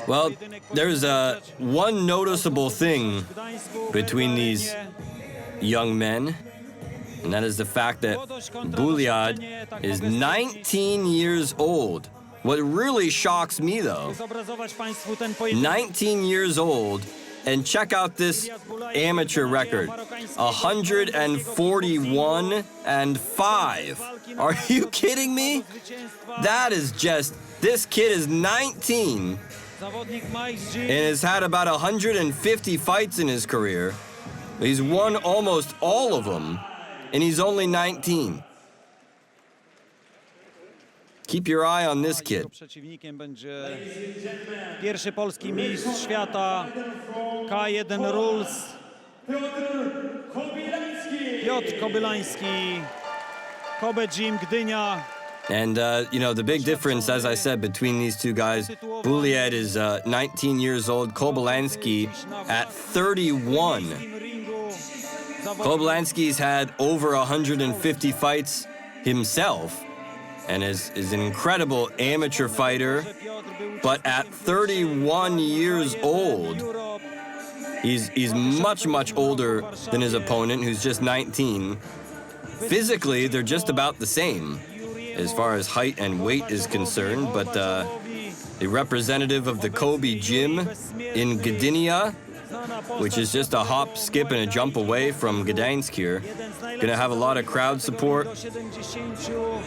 Well, there's one noticeable thing between these young men, and that is the fact that Bulaid is 19 years old. What really shocks me, though, 19 years old, and check out this amateur record, 141-5. Are you kidding me? That is just, this kid is 19 and has had about 150 fights in his career. He's won almost all of them, and he's only 19. Keep your eye on this kid. Przeciwnikiem będzie pierwszy polski mistrz świata K1 Rules Piotr Kobylański, Kobe Gym, Gdynia. And, you know, the big difference, as I said, between these two guys, Bulaid is 19 years old, Kobylański at 31. Kobylański's had over 150 fights himself and is an incredible amateur fighter, but at 31 years old, he's much older than his opponent, who's just 19. Physically, they're just about the same as far as height and weight is concerned, but the representative of the Kobe Gym in Gdynia, which is just a hop, skip, and a jump away from Gdańsk here, gonna have a lot of crowd support.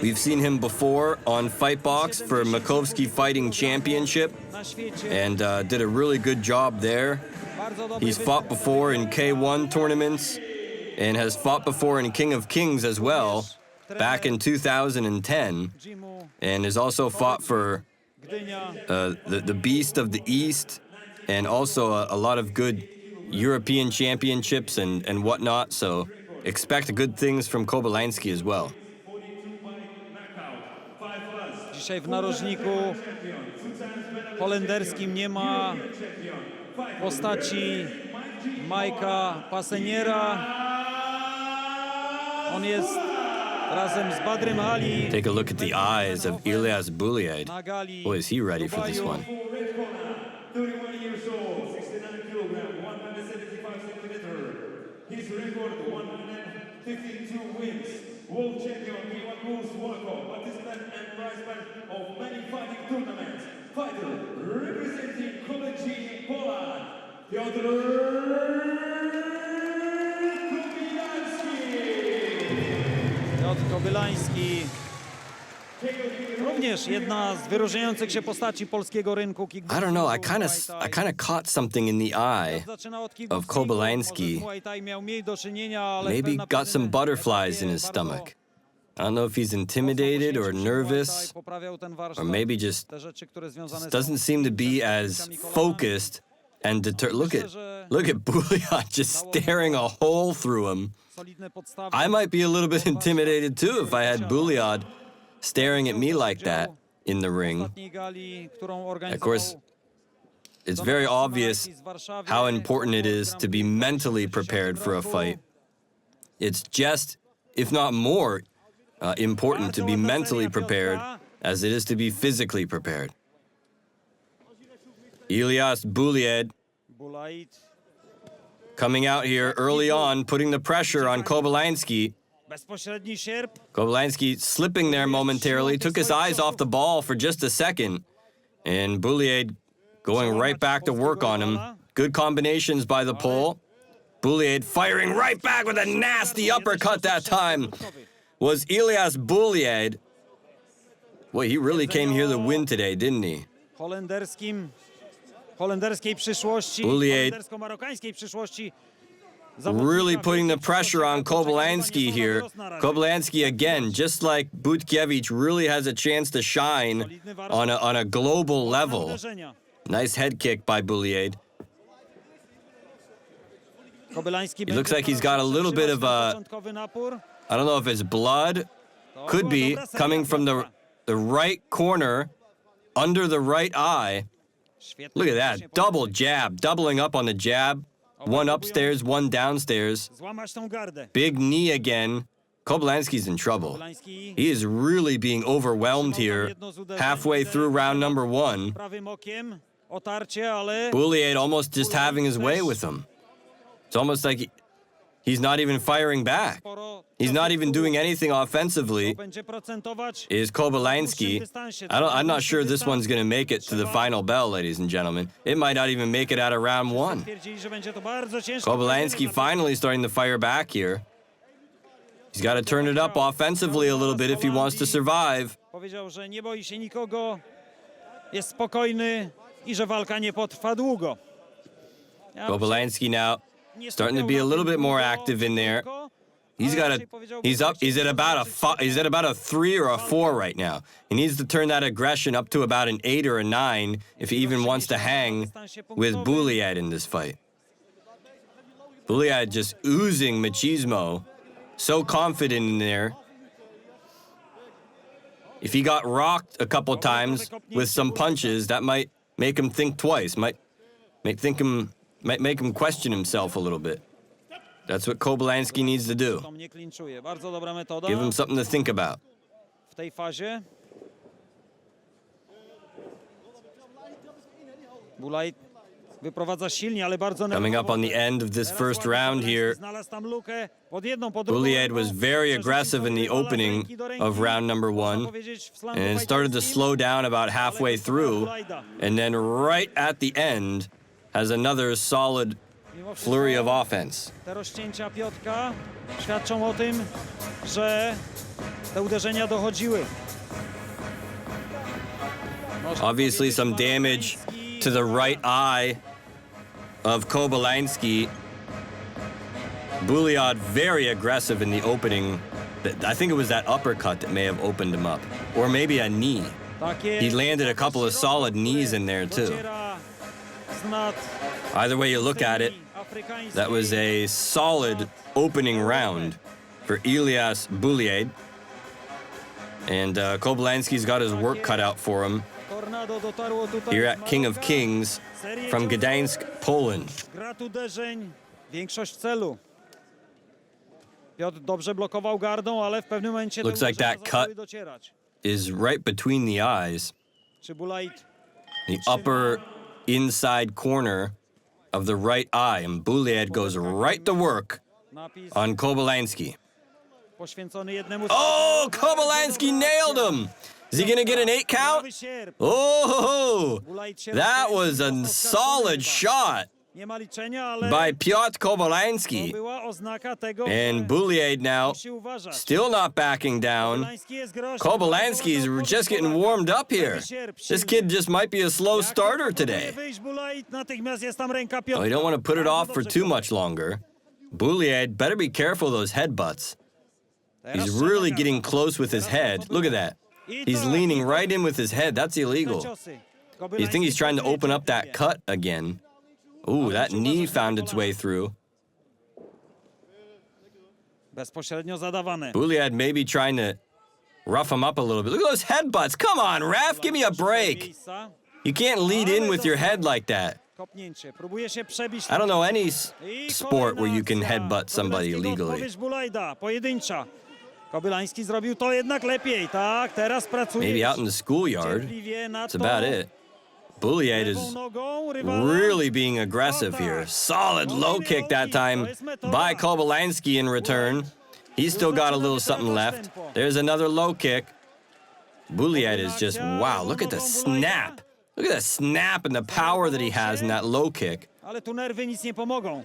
We've seen him before on FightBox for Makowski Fighting Championship, and did a really good job there. He's fought before in K1 tournaments, and has fought before in King of Kings as well, back in 2010, and has also fought for the Beast of the East, and also a lot of good European championships and whatnot, so expect good things from Kobylański as well. Dzisiaj w narożniku holenderskim nie ma postaci Majka Paseniera. On jest razem z Badrem Ali. Take a look at the eyes of Ilias Bulaid. Boy, is he ready for this one. 31 years old, 69 kilograms, 175 centimeters. His record, 152 wins. World champion, K1 Rules Walkout, participant and prize man of many fighting tournaments. Fighter representing Kobe Gym, Poland, Piotr Kobylański. Piotr Kobylański. Również jedna z wyróżniających się postaci polskiego rynku I don't know, I kind of caught something in the eye of Kobylański. Maybe got some butterflies in his stomach. I don't know if he's intimidated or nervous, or maybe just doesn't seem to be as focused and determined. Look at Bulaid just staring a hole through him. I might be a little bit intimidated too if I had Bulaid staring at me like that in the ring. Of course, it's very obvious how important it is to be mentally prepared for a fight. It's just, if not more, important to be mentally prepared as it is to be physically prepared. Ilias Bulaid coming out here early on, putting the pressure on Kobylański. Kobylański slipping there momentarily, took his eyes off the ball for just a second, and Bulaid going right back to work on him. Good combinations by the pole. Bulaid firing right back with a nasty uppercut that time. Was Ilias Bulaid. Boy, he really came here to win today, didn't he? Holenderskiej przyszłości, holendersko-marokańskiej przyszłości. Really putting the pressure on Kobylański here. Kobylański, again, just like Butkiewicz, really has a chance to shine on a global level. Nice head kick by Bulaid. He looks like he's got a little bit of I don't know if it's blood, could be, coming from the right corner, under the right eye. Look at that, double jab, doubling up on the jab. One upstairs, one downstairs. Big knee again. Kobylański's in trouble. He is really being overwhelmed here halfway through round number one. otarcie, ale Bulaid almost just having his way with him. It's almost like he's not even firing back. sporo He's not even doing anything offensively. będzie procentować. Is Kobylański. I'm not sure this one's going to make it to the final bell, ladies and gentlemen. It might not even make it out of round one. Twierdzili, że będzie to bardzo ciężko. Kobylański finally starting to fire back here. He's got to turn it up offensively a little bit if he wants to survive. Powiedział, że nie boi się nikogo, jest spokojny i że walka nie potrwa długo. Kobylański now starting to be a little bit more active in there. He's at about a 3 or a 4 right now. He needs to turn that aggression up to about an 8 or a 9 if he even wants to hang with Bulaid in this fight. Bulaid just oozing machismo, so confident in there. If he got rocked a couple times with some punches, that might make him think twice. Might make him question himself a little bit. That's what Kobylański needs to do. Nie klinczuje. Bardzo dobra metoda Give him something to think about. w tej fazie. Bulaid wyprowadza silnie, ale bardzo Coming up on the end of this first round here, znalazł tam lukę pod jedną, pod drugą. Bulaid was very aggressive in the opening of round number 1 and started to slow down about halfway through, and then right at the end has another solid flurry of offense. Te rozcięcia Piotrka świadczą o tym, że te uderzenia dochodziły. Obviously some damage to the right eye of Kobylański. Bulaid very aggressive in the opening. I think it was that uppercut that may have opened him up. Or maybe a knee. He landed a couple of solid knees in there too. Either way you look at it, that was a solid opening round for Ilias Bulaid. And Kobylański's got his work cut out for him here at King of Kings from Gdańsk, Poland. Grat uderzeń, większość celu. Piotr dobrze blokował gardą, ale w pewnym momencie Looks like that cut docierać. is right between the eyes. Czy Bulaid The upper inside corner of the right eye, and Bulaid goes right to work napis on Kobylański. poświęcony jednemu Oh, Kobylański nailed him! Is he gonna get an 8 count? Oh, that was a solid shot Nie ma liczenia, ale by Piotr Kobylański. była oznaka tego, And Bulaid now musi uważać. still not backing down. Kobylański jest groźny. Kobylański's just getting warmed up here. This kid just might be a slow starter today. Wyjść Bulaid, natychmiast jest tam ręka Oh, Piotra. you don't want to put it off for too much longer. Bulaid better be careful of those headbutts. He's really getting close with his head. Look at that. He's leaning right in with his head. That's illegal. You think he's trying to open up that cut again? Ooh, that knee found its way through. Bezpośrednio zadawane. Bulaid may be trying to rough him up a little bit. Look at those headbutts. Come on, ref, give me a break. You can't lead in with your head like that. Kopnięcie. Próbuje się przebić. I don't know any sport where you can headbutt somebody legally. Odpowiedź Bulaida, pojedyncza. Kobylański zrobił to jednak lepiej. Tak, teraz pracuje. Maybe out in the schoolyard. cierpliwie nad That's about tą it. Bulaid is lewą nogą rywala. really being aggressive here. Solid low kick that time by Kobylański in return. He's still got a little something left. There's another low kick. Bulaid is just, wow, look at the snap. Look at the snap and the power that he has in that low kick. Ale tu nerwy nic nie pomogą.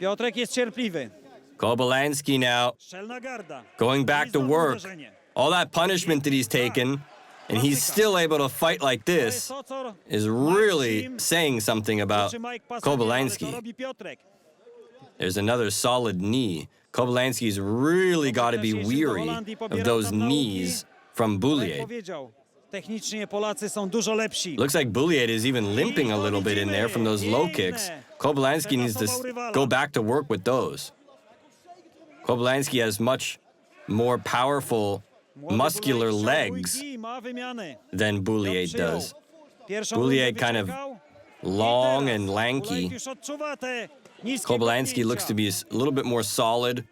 Piotrek jest cierpliwy. Kobylański now Szczelna garda. going back to work. Uderzenie. All that punishment that he's taken, and he's still able to fight like To this, jest to, co is really saying something about Mike pasuje, ale co Kobylański. robi Piotrek? There's another solid knee. Kobylański's really got to be weary of those knees from Jak Bulaid. powiedział, technicznie Polacy są dużo lepsi. Looks like Bulaid is even limping a little bit in there from those low kicks. Kobylański needs to go back to work with those. Kobylański has much more powerful, muscular legs Ma wymianę. than Bulaid does. Pierwszą Bulaid rundę kind of wyczekał. long I and teraz lanky. Bulaid już odczuwa te niskie Kobylański looks to kopnięcia. be a little bit more solid,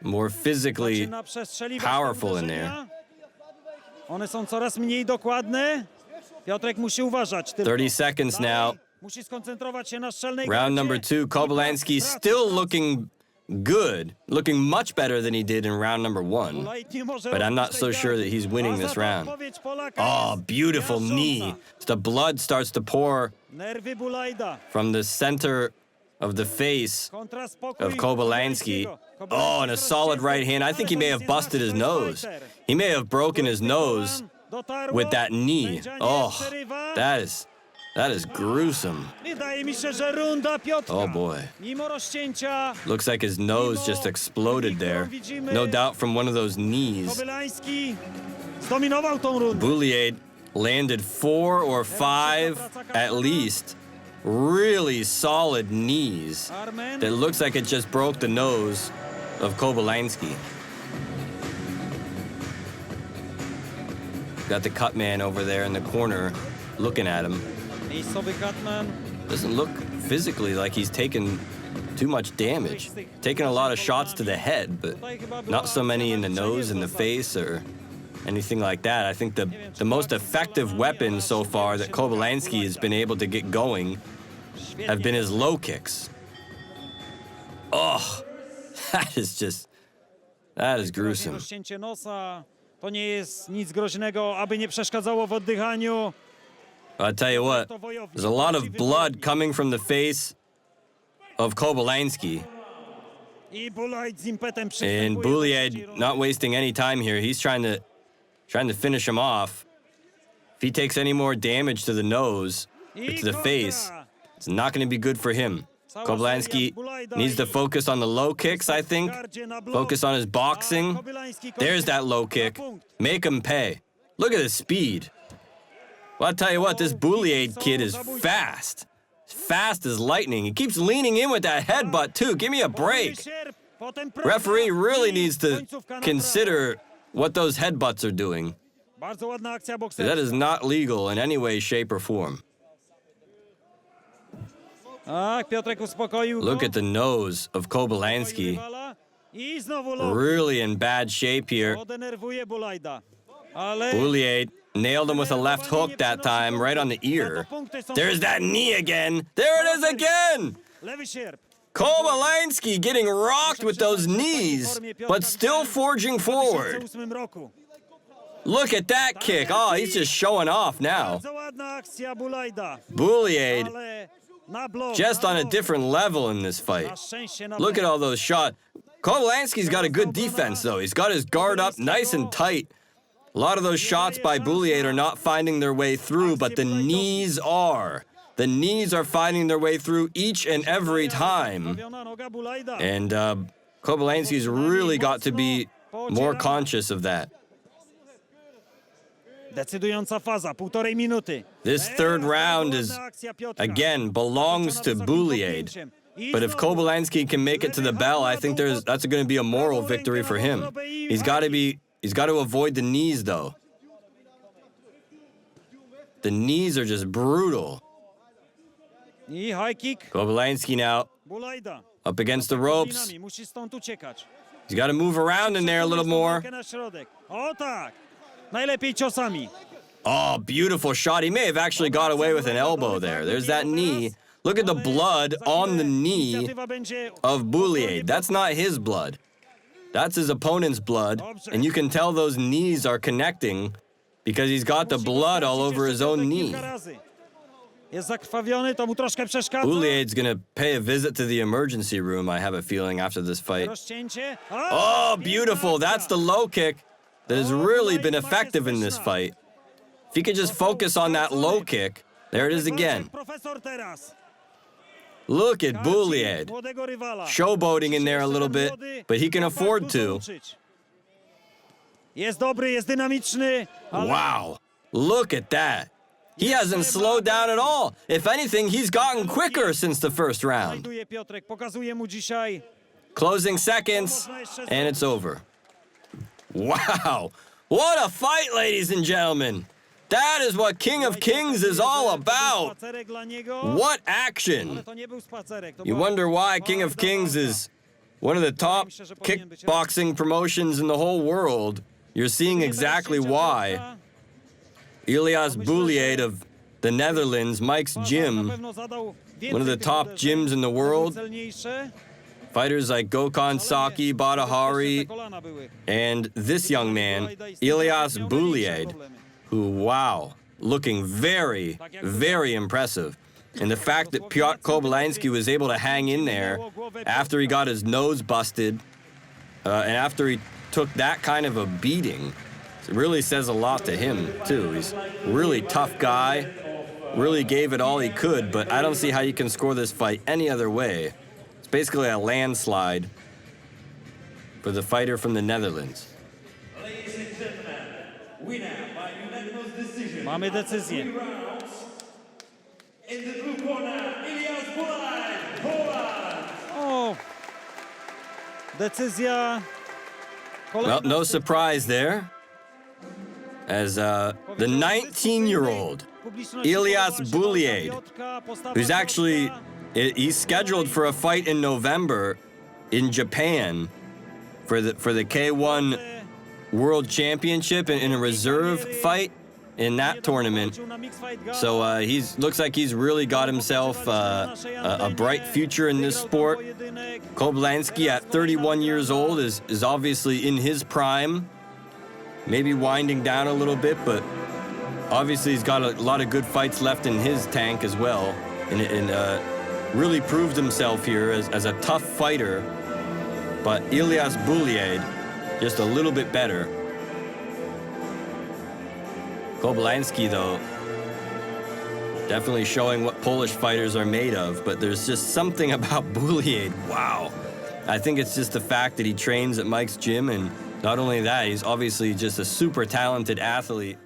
more physically Zaczyna przestrzeliwać te powerful in uderzenia. there. One są coraz mniej dokładne. Piotrek musi uważać tylko. 30 seconds now. Musi skoncentrować się na szczelnej Round gardzie. number 2, Kobylański still looking good, looking much better than he did in round number 1. Bulaid nie może But I'm not robić so tej sure that gardy. he's winning A za this to round. odpowiedź Polaka Oh, jest beautiful knee. miażdżąca. The blood starts to pour Nerwy Bulaida. from the center of the face Kontra spokój of Kobylański. Kobylańskiego. Oh, and a solid right hand. I think he may have busted his nose. He may have broken his nose with that knee. Oh, that is gruesome. Wydaje mi się, że runda Piotra. Oh boy. Mimo rozcięcia Looks like his nose just exploded there. No doubt from one of those knees. Kobylański zdominował tą rundę. Bulaid landed 4 or 5 at least really solid knees Armen that looks like it just broke the nose of Kobylański. Got the cut man over there in the corner looking at him. miejscowy Cutman. Doesn't look physically like he's taken too much damage. Taken a lot of shots to the head, but not so many in the nose and the face or anything like that. I think the most effective weapons so far that Kobylański has been able to get going have been his low kicks. Oh, that is gruesome. Rozcięcie nosa to nie jest nic groźnego, aby nie przeszkadzało w oddychaniu. I'll tell you what, there's a lot of blood coming from the face of Kobylański. I Bulaid z impetem And przystępuje do Bulaid trzeciej rundy. not wasting any time here. He's trying to finish him off. If he takes any more damage to the nose or to the face, it's not going to be good for him. Kobylański needs to focus on the low kicks, I think. Focus on his boxing. There's that low kick. Make him pay. Look at his speed. Well, I'll tell you what, this Bulaid kid is fast. Fast as lightning. He keeps leaning in with that headbutt, too. Give me a break. Referee really needs to consider what those headbutts are doing. Bardzo ładna akcja That is bokserska. not legal in any way, shape, or form. Tak, Piotrek uspokoił Look go. at the nose of Kobylański. I znowu low. Really in bad shape here. Podenerwuje Bulaida. Ale Bulaid nailed him with a left hook that time, right on the ear. There's that knee again. There it is again. lewy sierp. Kobylański getting rocked with those knees, but still forging W forward. 2008 roku. Look at that kick. Oh, he's just showing off now. Bardzo ładna akcja Bulaida. Bulaid Ale na blok. just na on a blok. different level in this fight. Na szczęście na Look blok. at all those shots. Kobylański's got a good defense, though. He's got his guard up nice and tight. A lot of those shots by Bulaid are not finding their way through, but the knees are. The knees are finding their way through each and every time. Stawiona noga Bulaida. And Kobylański's really got to be more conscious of that. Decydująca faza, 1,5 minuty. This third round is, again, belongs to Bulaid. But if Kobylański can make it to the bell, I think that's going to be a moral victory for him. He's got to avoid the knees, though. The knees are just brutal. I high kick Kobylański now Bulaida. up against the ropes. Musi stąd uciekać. He's got to move around in there a little more. Na środek. O tak. Najlepiej ciosami. Oh, beautiful shot. He may have actually got away with an elbow there. There's that knee. Look at the blood on the knee Inicjatywa będzie of Bulaid. That's not his blood. That's his opponent's blood. And you can tell those knees are connecting because he's got the blood all over his own knee. Jest zakrwawiony, to mu troszkę przeszkadza. Bulaid's gonna pay a visit to the emergency room, I have a feeling, after this fight. Rozcięcie. Oh, beautiful. That's the low kick that has really been effective in this fight. If he could just focus on that low kick, there it is again. Profesor teraz. Look at Bulaid. Młodego rywala. Showboating in there a little bit, but he can afford to. Jest dobry, jest dynamiczny, ale Wow. Look at that. He hasn't slowed down at all. If anything, he's gotten quicker since the first round. znajduje Piotrek, pokazuje mu dzisiaj. Closing seconds, and it's over. Wow. What a fight, ladies and gentlemen. That is what King of Kings is all about. Spacerek dla niego. What action. Ale to nie był spacerek. To You była wonder why King of twarda Kings walka. is one of the top kickboxing promotions in the whole world. You're seeing exactly why. Ilias Bulaid of the Netherlands, Mike's gym, one of the top gyms in the world. Fighters like Gokhan Saki, Badahari, and this young man, Ilias Bulaid, who, wow, looking very, very impressive. And the fact that Piotr Kobylański was able to hang in there after he got his nose busted, and after he took that kind of a beating, it really says a lot to him, too. He's a really tough guy, really gave it all he could, but I don't see how you can score this fight any other way. It's basically a landslide for the fighter from the Netherlands. Ladies and gentlemen, winner by unanimous decision. Mamy decyzję. 3 rounds. In the blue corner, Ilias Bulaid, Poland. O! Decyzja. Well, no surprise there, as the 19-year-old Ilias Bulaid, who's actually, he's scheduled for a fight in November in Japan for the K1 World Championship in a reserve fight in that tournament. So looks like he's really got himself a bright future in this sport. Kobylański at 31 years old is obviously in his prime, maybe winding down a little bit, but obviously he's got a lot of good fights left in his tank as well, and really proved himself here as a tough fighter. But Ilias Bulaid, just a little bit better. Kobylański, though, definitely showing what Polish fighters are made of, but there's just something about Bulaid, wow. I think it's just the fact that he trains at Mike's gym, and not only that, he's obviously just a super talented athlete.